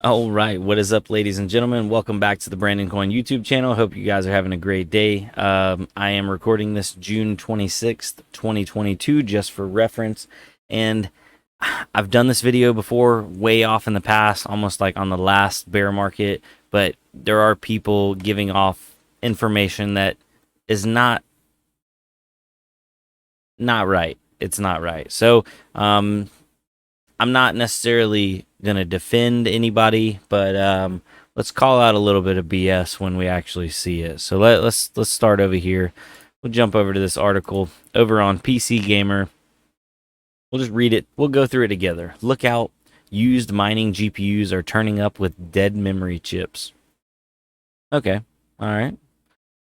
All right, what is up, ladies and gentlemen? Welcome back to the Brandon Coin YouTube channel. Hope you guys are having a great day. I am recording this June 26th, 2022, just for reference. And I've done this video before, way off in the past, almost like on the last bear market. But there are people giving off information that is not right. It's not right. So, I'm not necessarily going to defend anybody, but let's call out a little bit of BS when we actually see it. So let's start over here. We'll jump over to this article over on PC Gamer. We'll just read it. We'll go through it together. Look out. Used mining GPUs are turning up with dead memory chips. Okay. All right.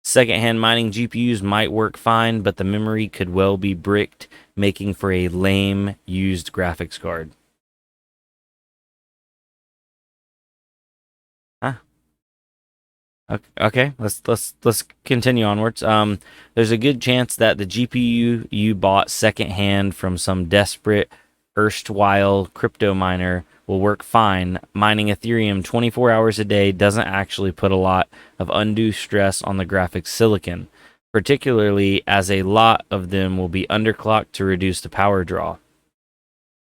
Secondhand mining GPUs might work fine, but the memory could well be bricked, making for a lame used graphics card. Huh? Okay, let's continue onwards. There's a good chance that the GPU you bought secondhand from some desperate erstwhile crypto miner will work fine. Mining Ethereum 24 hours a day doesn't actually put a lot of undue stress on the graphics silicon, particularly as a lot of them will be underclocked to reduce the power draw.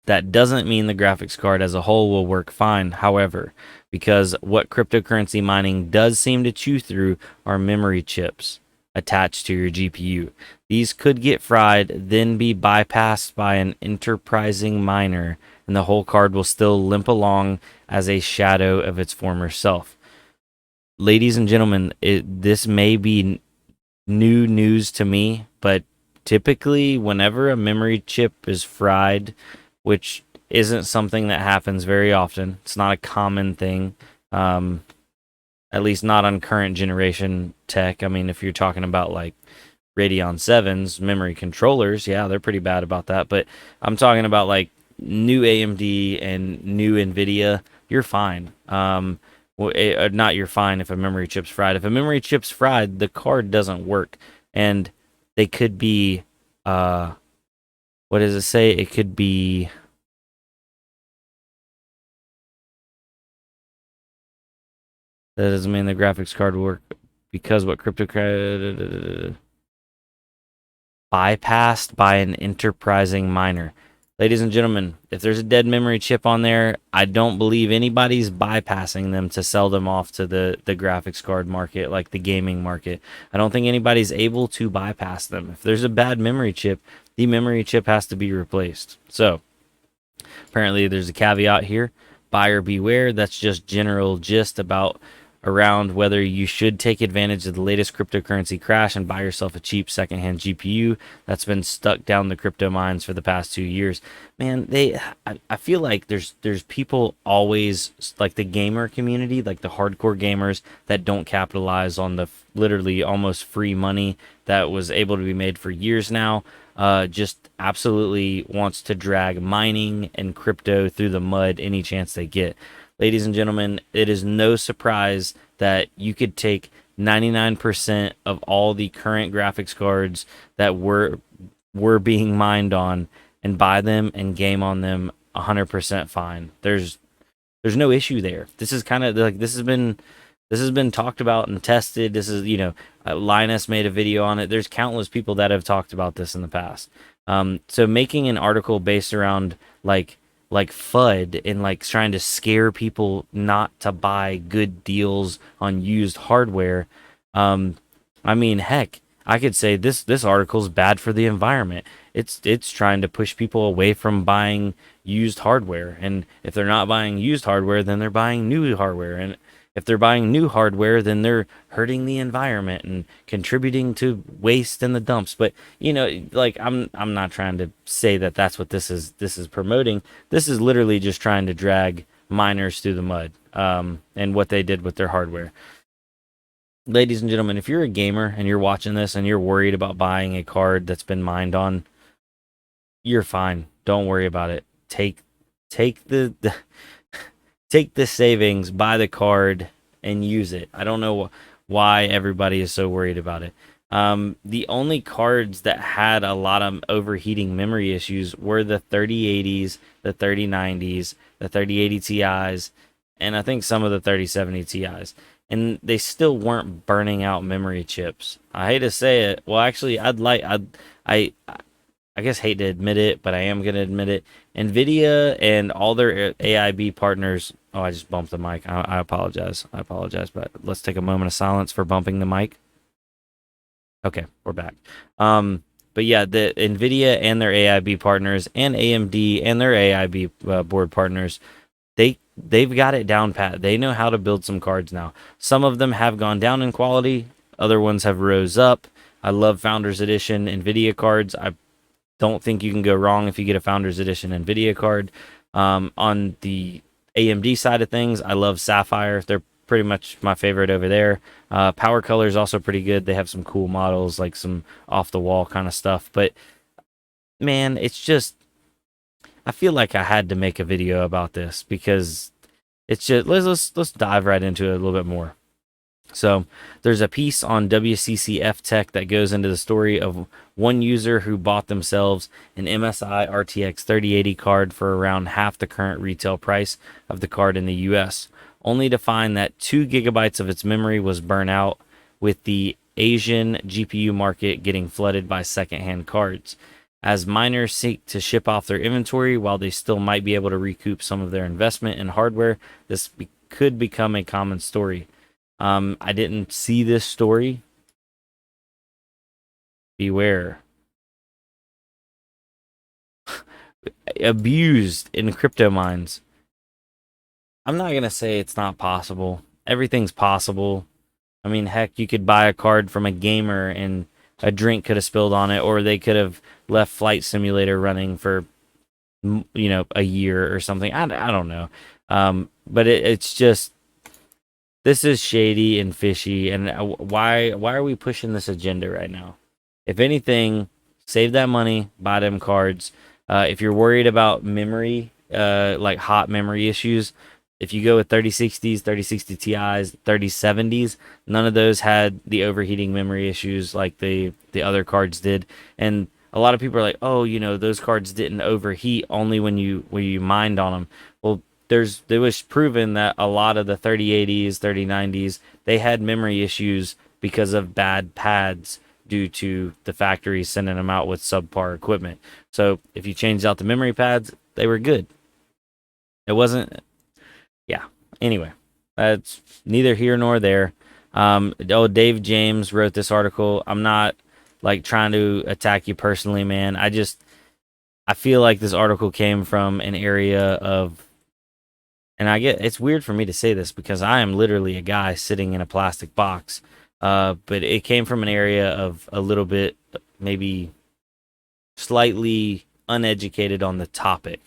That doesn't mean the graphics card as a whole will work fine, however, because what cryptocurrency mining does seem to chew through are memory chips attached to your GPU. These could get fried, then be bypassed by an enterprising miner, and the whole card will still limp along as a shadow of its former self. Ladies and gentlemen, this may be new news to me, but typically, whenever a memory chip is fried, which isn't something that happens very often. It's not a common thing, at least not on current generation tech. I mean, if you're talking about like Radeon 7s, memory controllers, yeah, they're pretty bad about that. But I'm talking about like new AMD and new NVIDIA, you're fine. Not you're fine if a memory chip's fried. If a memory chip's fried, the card doesn't work. And they could be, what does it say? It could be. That doesn't mean the graphics card will work because what cryptocurrency bypassed by an enterprising miner. Ladies and gentlemen, if there's a dead memory chip on there, I don't believe anybody's bypassing them to sell them off to the graphics card market, like the gaming market. I don't think anybody's able to bypass them. If there's a bad memory chip, the memory chip has to be replaced. So, apparently there's a caveat here. Buyer beware. That's just general gist about around whether you should take advantage of the latest cryptocurrency crash and buy yourself a cheap secondhand GPU that's been stuck down the crypto mines for the past 2 years. Man, I feel like there's people always like the gamer community, like the hardcore gamers that don't capitalize on the literally almost free money that was able to be made for years now. Just absolutely wants to drag mining and crypto through the mud any chance they get. Ladies and gentlemen, it is no surprise that you could take 99% of all the current graphics cards that were being mined on and buy them and game on them 100% fine. There's no issue there. This is kind of like this has been talked about and tested. This is, Linus made a video on it. There's countless people that have talked about this in the past. So making an article based around like FUD and like trying to scare people not to buy good deals on used hardware. I mean, heck, I could say this article is bad for the environment. It's trying to push people away from buying used hardware, and if they're not buying used hardware, then they're buying new hardware, and if they're buying new hardware, then they're hurting the environment and contributing to waste in the dumps. But like I'm not trying to say that that's what this is promoting. This is literally just trying to drag miners through the mud, and what they did with their hardware. Ladies and gentlemen, if you're a gamer and you're watching this and you're worried about buying a card that's been mined on, you're fine. Don't worry about it. Take the take the savings, buy the card, and use it. I don't know why everybody is so worried about it. The only cards that had a lot of overheating memory issues were the 3080s, the 3090s, the 3080 Ti's, and I think some of the 3070 Ti's, and they still weren't burning out memory chips. I hate to say it. Well, actually, I I guess hate to admit it, but I am gonna admit it. Nvidia and all their AIB partners. Oh, I just bumped the mic. I apologize. I apologize, but let's take a moment of silence for bumping the mic. Okay, we're back. But yeah, the Nvidia and their AIB partners, and AMD and their AIB board partners, they've got it down pat. They know how to build some cards now. Some of them have gone down in quality. Other ones have rose up. I love Founders Edition Nvidia cards. I don't think you can go wrong if you get a Founders Edition Nvidia card. On the AMD side of things, I love Sapphire. They're pretty much my favorite over there. Power Color is also pretty good. They have some cool models, like some off the wall kind of stuff. But man, it's just, I feel like I had to make a video about this because it's just, let's dive right into it a little bit more. So there's a piece on WCCF Tech that goes into the story of one user who bought themselves an MSI RTX 3080 card for around half the current retail price of the card in the US, only to find that 2 gigabytes of its memory was burnt out, with the Asian GPU market getting flooded by secondhand cards. As miners seek to ship off their inventory while they still might be able to recoup some of their investment in hardware, this could become a common story. I didn't see this story. Beware. Abused in crypto mines. I'm not going to say it's not possible. Everything's possible. I mean, heck, you could buy a card from a gamer and a drink could have spilled on it, or they could have left Flight Simulator running for, a year or something. I don't know. But it's just, this is shady and fishy, and why are we pushing this agenda right now? If anything, save that money, buy them cards. If you're worried about memory, like hot memory issues, if you go with 3060s, 3060 Ti's, 3070s, none of those had the overheating memory issues like the other cards did. And a lot of people are like, oh, those cards didn't overheat only when you mined on them. Well, it was proven that a lot of the 3080s, 3090s, they had memory issues because of bad pads due to the factory sending them out with subpar equipment. So if you changed out the memory pads, they were good. It wasn't, yeah. Anyway, that's neither here nor there. Dave James wrote this article. I'm not like trying to attack you personally, man. I feel like this article came from an area of, and it's weird for me to say this because I am literally a guy sitting in a plastic box. But it came from an area of a little bit, maybe slightly uneducated on the topic.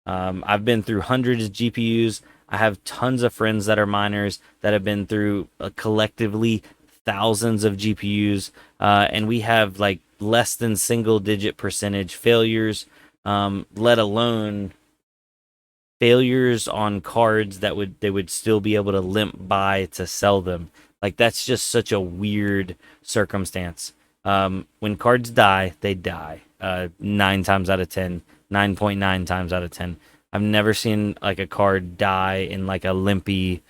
I've been through hundreds of GPUs. I have tons of friends that are miners that have been through collectively thousands of GPUs, and we have like less than single digit percentage failures, let alone failures on cards that they would still be able to limp by to sell them. Like, that's just such a weird circumstance. When cards die, they die. 9 times out of 10, 9.9 times out of 10. I've never seen like a card die in like a limpy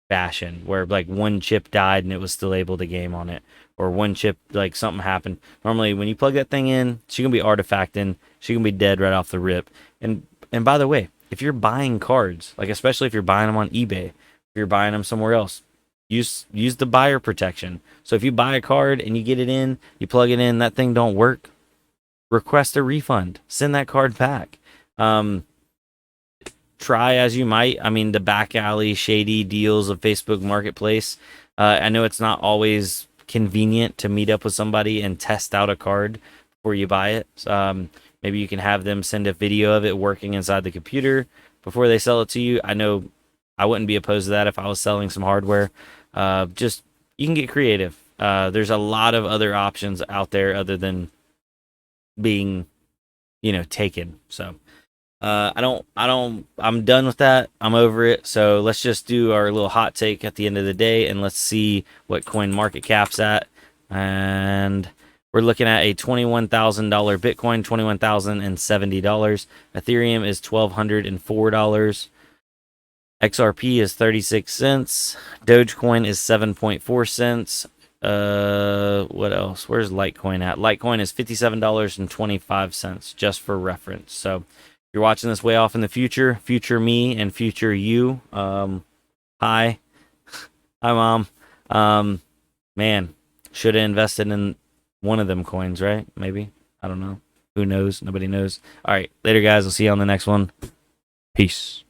fashion where like one chip died and it was still able to game on it, or one chip, like something happened. Normally when you plug that thing in, she's gonna be artifacting, she's gonna be dead right off the rip. And by the way, if you're buying cards, like especially if you're buying them on eBay, if you're buying them somewhere else, use the buyer protection. So if you buy a card and you get it in, you plug it in, that thing don't work, request a refund, send that card back. Try as you might. I mean, the back alley shady deals of Facebook Marketplace. I know it's not always convenient to meet up with somebody and test out a card before you buy it. Maybe you can have them send a video of it working inside the computer before they sell it to you. I know I wouldn't be opposed to that if I was selling some hardware. Just, you can get creative. There's a lot of other options out there other than being, taken. So I'm done with that. I'm over it. So let's just do our little hot take at the end of the day, and let's see what coin market cap's at. And we're looking at a $21,000 Bitcoin, $21,070. Ethereum is $1,204. XRP is 36 cents. Dogecoin is 7.4 cents. What else? Where's Litecoin at? Litecoin is $57.25, just for reference. So if you're watching this way off in the future, future me and future you, hi. Hi, Mom. Man, should have invested in one of them coins, right? Maybe. I don't know. Who knows? Nobody knows. All right. Later, guys. I'll see you on the next one. Peace.